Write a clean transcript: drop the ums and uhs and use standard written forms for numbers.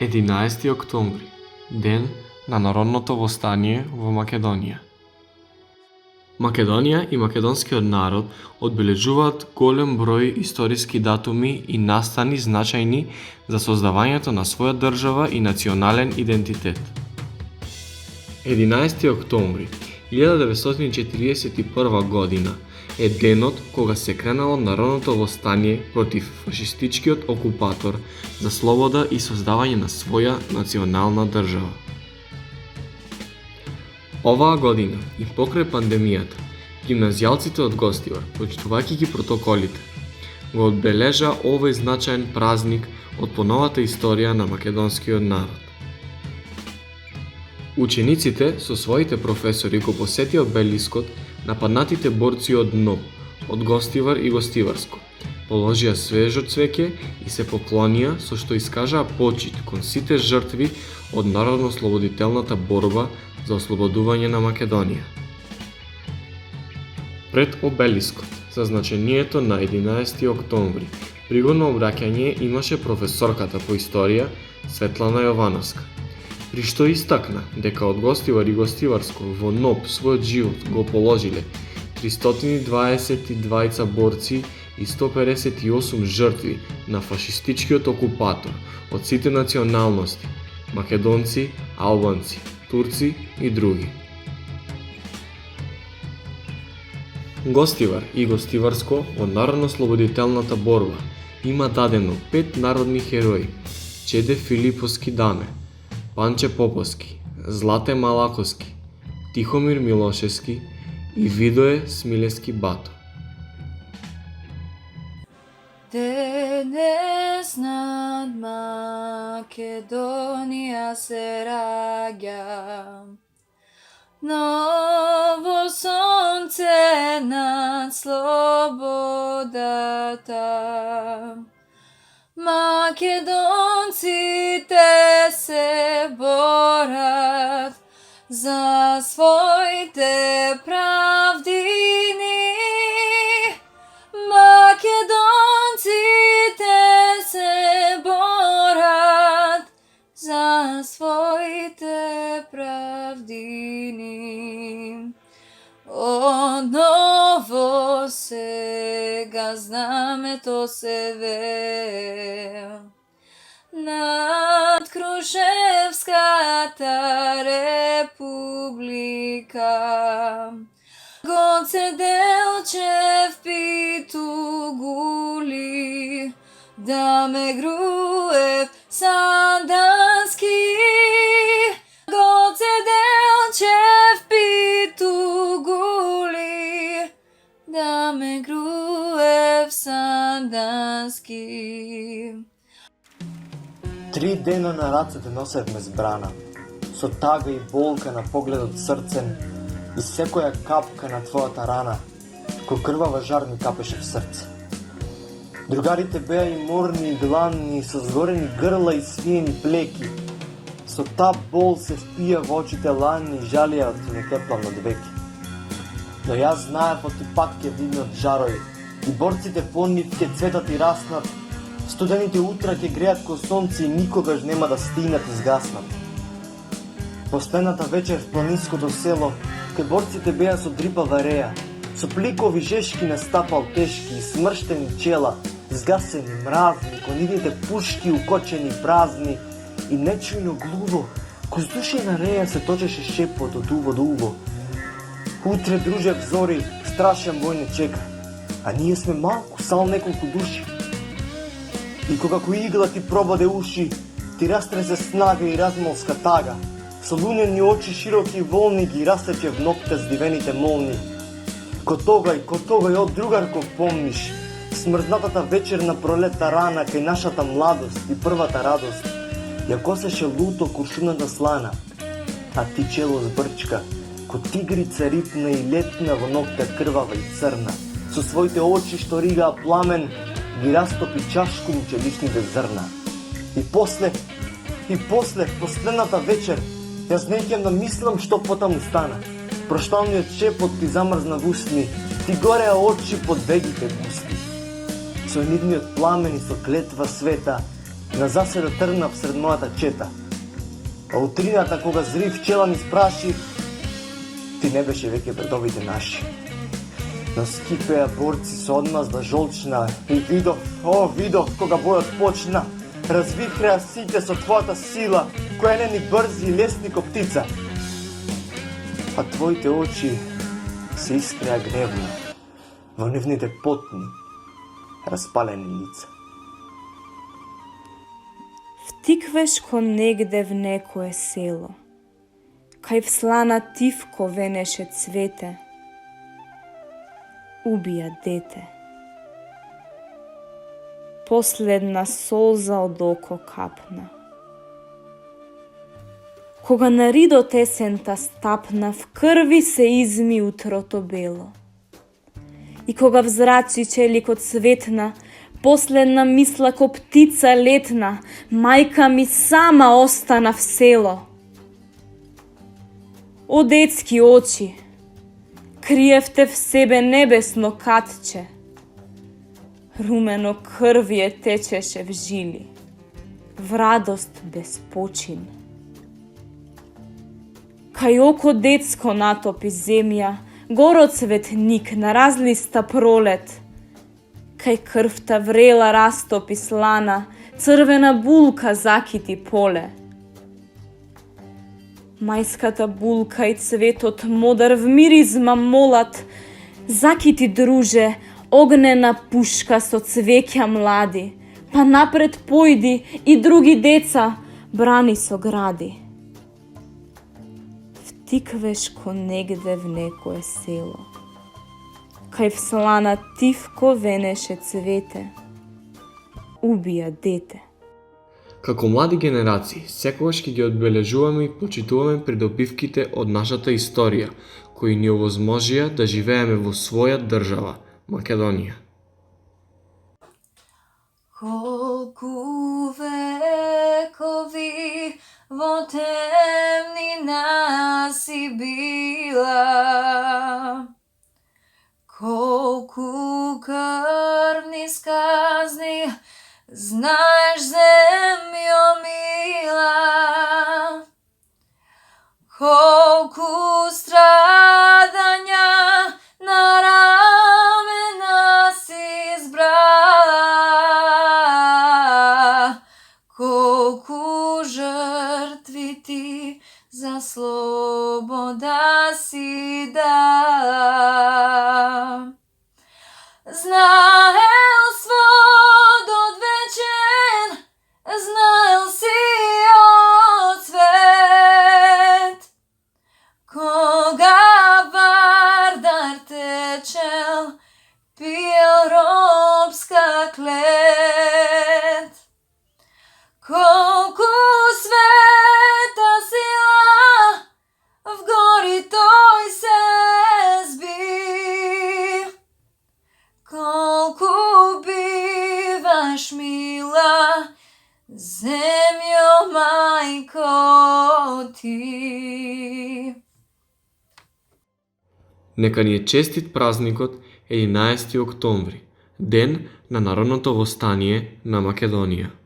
11 октомври, ден на народното востание во Македонија. Македонија и македонскиот народ одбележуваат голем број историски датуми и настани значајни за создавањето на своја држава и национален идентитет. 11 октомври 1941 година е денот кога се кренало народното востание против фашистичкиот окупатор за слобода и создавање на своја национална држава. Оваа година и покрај пандемијата, гимназијалците од Гостивар, почитувајќи ги протоколите, го одбележа овој значаен празник од поновата историја на македонскиот народ. Учениците со своите професори го посетија обелискот на паднатите борци од НОБ, од Гостивар и Гостиварско, положија свежо цвеќе и се поклонија, со што искажаа почит кон сите жртви од народно-слободителната борба за ослободување на Македонија. Пред обелискот, за значењето на 11 октомври, пригодно обраќање имаше професорката по историја Светлана Јовановска, при што истакна дека од Гостивар и Гостиварско во НОБ својот живот го положиле 322 борци и 158 жртви на фашистичкиот окупатор од сите националности – македонци, албанци, турци и други. Гостивар и Гостиварско од народно-слободителната борба има дадено 5 народни херои: Чеде Филиповски Даме, Панче Поповски, Злате Малаковски, Тихомир Милошевски и Видое Смилевски Бато. Денес над Македонија се раѓа ново сонце над слободата. Македонците се борат за своите правдини. Македонците се борат за своите правдини. Одново сега знамето се вее над Крушевската република. Гоце Делчев Питугули, Даме Груев Сандански. Гоце Делчев Питугули, Даме Груев Сандански. 3 дена на рацете носевме збрана, со тага и болка на погледот срцен, и секоја капка на твојата рана, кој крвава жар ми капеше в срце. Другарите беа и морни и гланни, со згорени грла и свиени плеки. Со таа бол се впија во очите ланни и жалија од не кеплам од веки. Но јас знаев оти пак ке виднат жарови, и борците по нив ке цветат и раснат, студените утра ке греат ко сонце и никогаш нема да стигнат и згаснат. Последната вечер в планинското село, кај борците беа со дрипава реја, со пликови жешки на стапал тешки и смрштени чела, згасени, мразни, конидите пушки укочени празни, и нечујно глуво, кој здушена реја се точеше шепот од уво до уво. Утре, друже, взори, страшен вој не чека, а ние сме малку, сал неколку души. И кога кој игла ти прободе уши, ти растресе снага и размолска тага, со лунени очи широки волни ги расече в ногте здивените молни. Ко тогај, од другарко помниш, смрзнатата вечерна пролетна рана кај нашата младост и првата радост, ја косеше луто куршумната слана, а ти чело збрчка, ко тигрица рипна и летна во ногте крвава и црна, со своите очи што ригаа пламен, ги растопи чашком челичните зрна. И после, последната вечер, јас не ќам да мислам што потаму стана. Прошталниот шепот ти замрзна в усни, ти гореа очи под вегите густи. Со нивниот пламен и со клетва света, на заседа тргнав сред мојата чета. А утрината кога зрив пчела ми спраши, ти не беше веќе пред овите наши. Но скипеа борци со одмазда жолчна и видов кога бојот почна. Развихреа сите со твојата сила, која не ни брзи и лесни ко птица. А твоите очи се искреа гневно во нивните потни, распалени лица. Втиквеш ко негде в некое село, кај в слана тивко венеше цвете, убија дете. Последна солза од око капна. Кога на ридот есента стапна, в крви се изми утрото бело. И кога взрачи челикот светна, последна мисла ко птица летна, мајка ми сама остана в село. О детски очи, криевте в себе небесно катче, румено крвие течеше в жили, в радост без почин. Кај око детско натопи земја, гороцветник на разлиста пролет. Кај крвта врела растопи слана, црвена булка закити поле. Мајската булка и цветот модар в миризма молат, закити друже, огнена пушка со цвеќа млади, па напред појди и други деца брани со гради. Втиквеш ко негде в некое село, кај в слана тивко венеше цвете, убија дете. Како млади генерации, секогаш ќе ги одбележуваме и почитуваме придобивките од нашата историја, кои ни овозможија да живееме во своја држава, Македонија. Колку векови во темнина си била, колку крвни сказни знаеш, земјо мила, колку страдања на рамена си избрала, колку жртви ти за слобода си дала. Знаел сводот вечен, знаел си од свет, кога Вардар течел, пиел робска клет. Колку света сила в гори тој се зби, колку биваш мила, земјо мајко ти. Нека ни е честит празникот 11 октомври, ден на народното востание на Македонија.